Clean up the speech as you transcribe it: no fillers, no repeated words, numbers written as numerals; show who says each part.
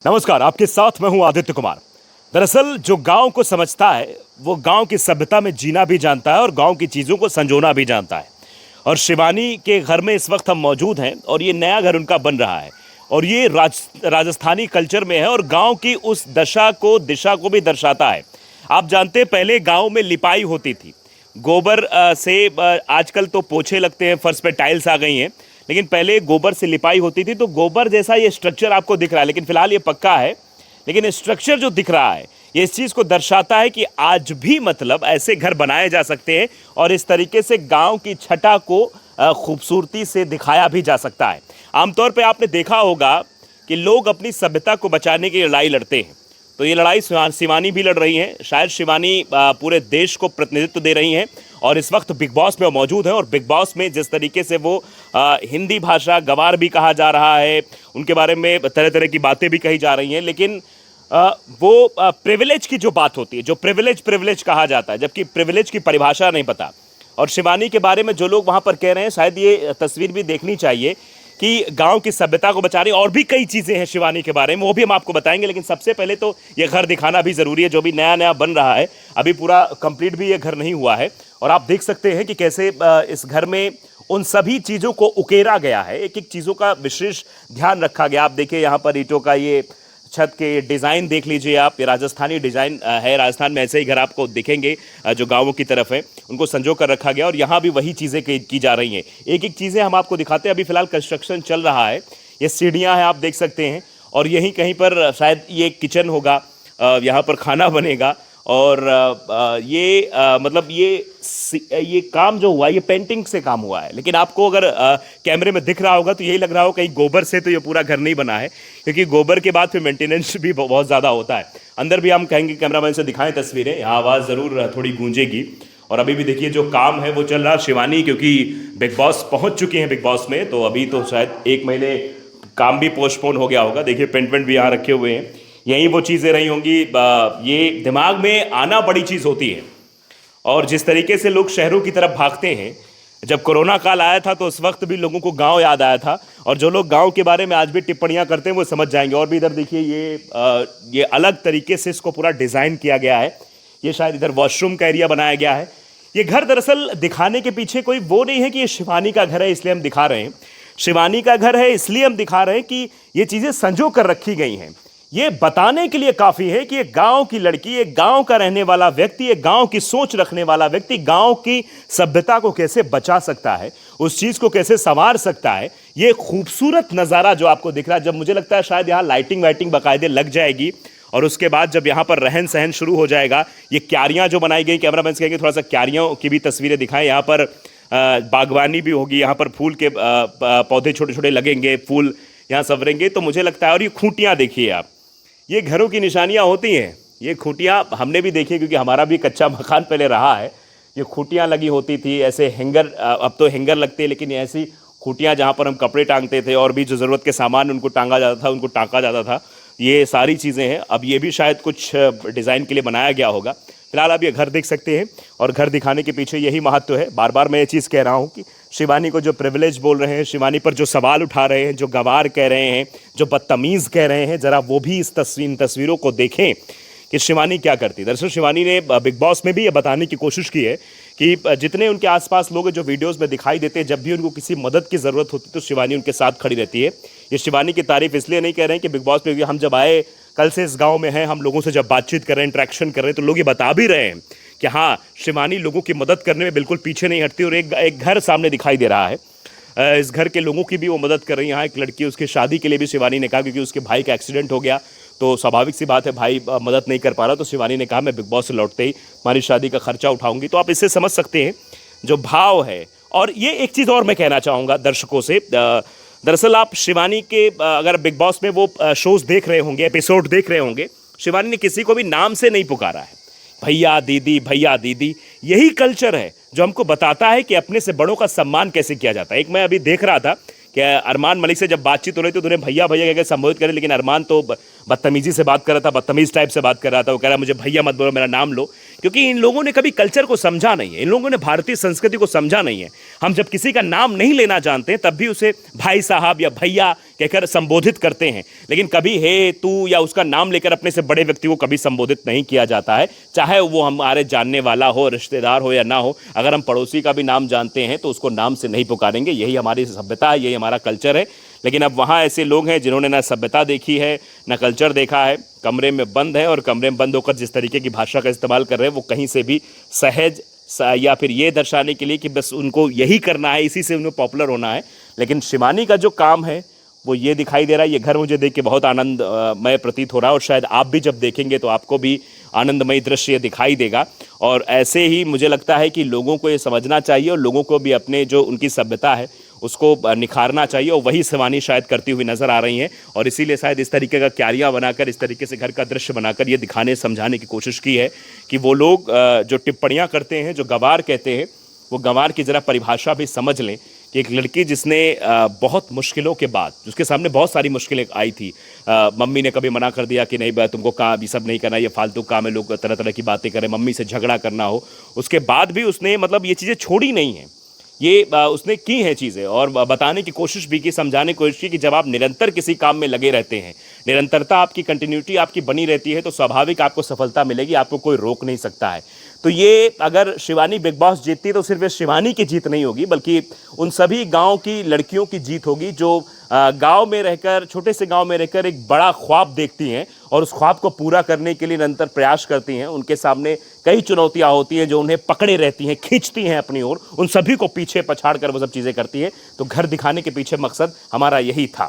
Speaker 1: नमस्कार, आपके साथ मैं हूं आदित्य कुमार। दरअसल जो गांव को समझता है वो गांव की सभ्यता में जीना भी जानता है और गांव की चीज़ों को संजोना भी जानता है। और शिवानी के घर में इस वक्त हम मौजूद हैं और ये नया घर उनका बन रहा है और ये राजस्थानी कल्चर में है और गांव की उस दिशा को भी दर्शाता है। आप जानते हैं पहले गांव में लिपाई होती थी गोबर से। आजकल तो पोछे लगते हैं, फर्श पे टाइल्स आ गई हैं, लेकिन पहले गोबर से लिपाई होती थी। तो गोबर जैसा ये स्ट्रक्चर आपको दिख रहा है, लेकिन फिलहाल ये पक्का है। लेकिन स्ट्रक्चर जो दिख रहा है ये इस चीज़ को दर्शाता है कि आज भी मतलब ऐसे घर बनाए जा सकते हैं और इस तरीके से गांव की छटा को खूबसूरती से दिखाया भी जा सकता है। आमतौर पे आपने देखा होगा कि लोग अपनी सभ्यता को बचाने की लड़ाई लड़ते हैं, तो ये लड़ाई शिवानी भी लड़ रही हैं। शायद शिवानी पूरे देश को प्रतिनिधित्व दे रही हैं और इस वक्त बिग बॉस में मौजूद हैं। और बिग बॉस में जिस तरीके से वो हिंदी भाषा गवार भी कहा जा रहा है, उनके बारे में तरह तरह की बातें भी कही जा रही हैं, लेकिन वो प्रिविलेज की जो बात होती है, जो प्रिविलेज कहा जाता है, जबकि प्रिविलेज की परिभाषा नहीं पता। और शिवानी के बारे में जो लोग वहाँ पर कह रहे हैं, शायद ये तस्वीर भी देखनी चाहिए कि गांव की सभ्यता को बचा रही। और भी कई चीज़ें हैं शिवानी के बारे में, वो भी हम आपको बताएंगे, लेकिन सबसे पहले तो ये घर दिखाना भी ज़रूरी है जो भी नया नया बन रहा है। अभी पूरा कंप्लीट भी ये घर नहीं हुआ है और आप देख सकते हैं कि कैसे इस घर में उन सभी चीज़ों को उकेरा गया है, एक एक चीज़ों का विशेष ध्यान रखा गया। आप देखिए यहाँ पर ईंटों का ये छत के डिज़ाइन देख लीजिए आप, ये राजस्थानी डिज़ाइन है। राजस्थान में ऐसे ही घर आपको दिखेंगे जो गाँवों की तरफ है, उनको संजो कर रखा गया और यहाँ भी वही चीज़ें की जा रही हैं। एक एक चीज़ें हम आपको दिखाते हैं। अभी फ़िलहाल कंस्ट्रक्शन चल रहा है, ये सीढ़ियाँ हैं आप देख सकते हैं और यहीं कहीं पर शायद ये किचन होगा, यहाँ पर खाना बनेगा। और ये मतलब ये काम जो हुआ ये पेंटिंग से काम हुआ है, लेकिन आपको अगर कैमरे में दिख रहा होगा तो यही लग रहा हो कहीं गोबर से तो ये पूरा घर नहीं बना है, क्योंकि गोबर के बाद फिर मेंटेनेंस भी बहुत ज़्यादा होता है। अंदर भी हम कहेंगे कैमरामैन से दिखाएं तस्वीरें, यहाँ आवाज़ ज़रूर थोड़ी गूंजेगी। और अभी भी देखिए जो काम है वो चल रहा है। शिवानी क्योंकि बिग बॉस पहुँच चुकी हैं बिग बॉस में, तो अभी तो शायद 1 महीने काम भी पोस्टपोन हो गया होगा। देखिए पेंट वेंट भी यहाँ रखे हुए हैं, यही वो चीज़ें रही होंगी। ये दिमाग में आना बड़ी चीज़ होती है। और जिस तरीके से लोग शहरों की तरफ भागते हैं, जब कोरोना काल आया था तो उस वक्त भी लोगों को गांव याद आया था। और जो लोग गांव के बारे में आज भी टिप्पणियां करते हैं वो समझ जाएंगे। और भी इधर देखिए ये अलग तरीके से इसको पूरा डिज़ाइन किया गया है। ये शायद इधर वॉशरूम का एरिया बनाया गया है। ये घर दरअसल दिखाने के पीछे कोई वो नहीं है कि ये शिवानी का घर है इसलिए हम दिखा रहे हैं। शिवानी का घर है इसलिए हम दिखा रहे हैं कि ये चीज़ें संजो कर रखी गई हैं। ये बताने के लिए काफ़ी है कि एक गांव की लड़की, एक गांव का रहने वाला व्यक्ति, एक गांव की सोच रखने वाला व्यक्ति गांव की सभ्यता को कैसे बचा सकता है, उस चीज़ को कैसे संवार सकता है। ये खूबसूरत नज़ारा जो आपको दिख रहा है, जब मुझे लगता है शायद यहाँ लाइटिंग वाइटिंग बाकायदे लग जाएगी और उसके बाद जब यहाँ पर रहन सहन शुरू हो जाएगा, ये क्यारियाँ जो बनाई गई, कैमरामैन कहेंगे थोड़ा सा क्यारियों की भी तस्वीरें दिखाएं। यहाँ पर बागवानी भी होगी, यहाँ पर फूल के पौधे छोटे छोटे लगेंगे, फूल यहाँ संवरेंगे। तो मुझे लगता है, और ये खूंटियाँ देखिए आप, ये घरों की निशानियाँ होती हैं। ये खूंटियाँ हमने भी देखी क्योंकि हमारा भी कच्चा मकान पहले रहा है। ये खूंटियाँ लगी होती थी, ऐसे हैंगर, अब तो हैंगर लगते हैं, लेकिन ऐसी खूंटियाँ जहाँ पर हम कपड़े टांगते थे और भी जो ज़रूरत के सामान उनको टांगा जाता था, उनको टाँका जाता था। ये सारी चीज़ें हैं। अब ये भी शायद कुछ डिज़ाइन के लिए बनाया गया होगा। फिलहाल आप ये घर देख सकते हैं और घर दिखाने के पीछे यही महत्व है। बार बार मैं ये चीज़ कह रहा हूँ कि शिवानी को जो प्रिविलेज बोल रहे हैं, शिवानी पर जो सवाल उठा रहे हैं, जो गवार कह रहे हैं, जो बदतमीज़ कह रहे हैं, ज़रा वो भी इस तस्वीरों को देखें कि शिवानी क्या करती है। दरअसल शिवानी ने बिग बॉस में भी ये बताने की कोशिश की है कि जितने उनके आसपास लोग जो वीडियोस में दिखाई देते हैं, जब भी उनको किसी मदद की ज़रूरत होती है तो शिवानी उनके साथ खड़ी रहती है। ये शिवानी की तारीफ इसलिए नहीं कह रहे हैं कि बिग बॉस में हम जब आए, कल से इस गांव में हैं, हम लोगों से जब बातचीत कर रहे हैं, इंटरेक्शन कर रहे हैं, तो लोग ये बता भी रहे हैं कि हाँ, शिवानी लोगों की मदद करने में बिल्कुल पीछे नहीं हटती। और एक घर सामने दिखाई दे रहा है, इस घर के लोगों की भी वो मदद कर रही है। यहाँ एक लड़की, उसकी शादी के लिए भी शिवानी ने कहा, क्योंकि उसके भाई का एक्सीडेंट हो गया तो स्वाभाविक सी बात है, भाई मदद नहीं कर पा रहा, तो शिवानी ने कहा मैं बिग बॉस से लौटते ही हमारी शादी का खर्चा उठाऊंगी। तो आप इससे समझ सकते हैं जो भाव है। और ये एक चीज़ और मैं कहना चाहूँगा दर्शकों से, दरअसल आप शिवानी के अगर बिग बॉस में वो शोज़ देख रहे होंगे, एपिसोड देख रहे होंगे, शिवानी ने किसी को भी नाम से नहीं पुकारा है, भैया दीदी भैया दीदी। यही कल्चर है जो हमको बताता है कि अपने से बड़ों का सम्मान कैसे किया जाता है। एक मैं अभी देख रहा था कि अरमान मलिक से जब बातचीत हो रही थी तो उन्हें भैया भैया कहकर संबोधित करें, लेकिन अरमान तो बदतमीजी से बात कर रहा था, बदतमीज टाइप से बात कर रहा था। वो कह रहा मुझे भैया मत बोलो, मेरा नाम लो, क्योंकि इन लोगों ने कभी कल्चर को समझा नहीं है, इन लोगों ने भारतीय संस्कृति को समझा नहीं है। हम जब किसी का नाम नहीं लेना जानते तब भी उसे भाई साहब या भैया कहकर संबोधित करते हैं, लेकिन कभी हे, तू या उसका नाम लेकर अपने से बड़े व्यक्ति को कभी संबोधित नहीं किया जाता है, चाहे वो हमारे जानने वाला हो, रिश्तेदार हो या ना हो। अगर हम पड़ोसी का भी नाम जानते हैं तो उसको नाम से नहीं पुकारेंगे। यही हमारी सभ्यता है, यही हमारा कल्चर है। लेकिन अब वहाँ ऐसे लोग हैं जिन्होंने ना सभ्यता देखी है, ना कल्चर देखा है, कमरे में बंद है और कमरे में बंद होकर जिस तरीके की भाषा का इस्तेमाल कर रहे हैं वो कहीं से भी सहज या फिर ये दर्शाने के लिए कि बस उनको यही करना है, इसी से उन्हें पॉपुलर होना है। लेकिन शिवानी का जो काम है वो ये दिखाई दे रहा है। ये घर मुझे देख के बहुत आनंदमय प्रतीत हो रहा है और शायद आप भी जब देखेंगे तो आपको भी आनंदमय दृश्य दिखाई देगा। और ऐसे ही मुझे लगता है कि लोगों को ये समझना चाहिए और लोगों को भी अपने जो उनकी सभ्यता है उसको निखारना चाहिए, और वही शिवानी शायद करती हुई नज़र आ रही हैं। और इसीलिए शायद इस तरीके का क्यारियाँ बनाकर, इस तरीके से घर का दृश्य बनाकर ये दिखाने समझाने की कोशिश की है कि वो लोग जो टिप्पणियाँ करते हैं, जो गंवार कहते हैं, वो गंवार की ज़रा परिभाषा भी समझ लें कि एक लड़की जिसने बहुत मुश्किलों के बाद, जिसके सामने बहुत सारी मुश्किलें आई थी, मम्मी ने कभी मना कर दिया कि नहीं तुमको काम ये सब नहीं करना, ये फालतू काम है, लोग तरह तरह की बातें करें, मम्मी से झगड़ा करना हो, उसके बाद भी उसने मतलब ये चीज़ें छोड़ी नहीं हैं। ये उसने की हैं चीज़ें और बताने की कोशिश भी की, समझाने की कोशिश की कि जब आप निरंतर किसी काम में लगे रहते हैं, निरंतरता आपकी, कंटिन्यूटी आपकी बनी रहती है, तो स्वाभाविक आपको सफलता मिलेगी, आपको कोई रोक नहीं सकता है। तो ये अगर शिवानी बिग बॉस जीतती है तो सिर्फ शिवानी की जीत नहीं होगी, बल्कि उन सभी गांव की लड़कियों की जीत होगी जो गांव में रहकर, छोटे से गांव में रहकर एक बड़ा ख्वाब देखती हैं और उस ख्वाब को पूरा करने के लिए निरंतर प्रयास करती हैं। उनके सामने कई चुनौतियां होती हैं जो उन्हें पकड़े रहती हैं, खींचती हैं अपनी ओर, उन सभी को पीछे पछाड़ कर वो सब चीज़ें करती हैं। तो घर दिखाने के पीछे मकसद हमारा यही था।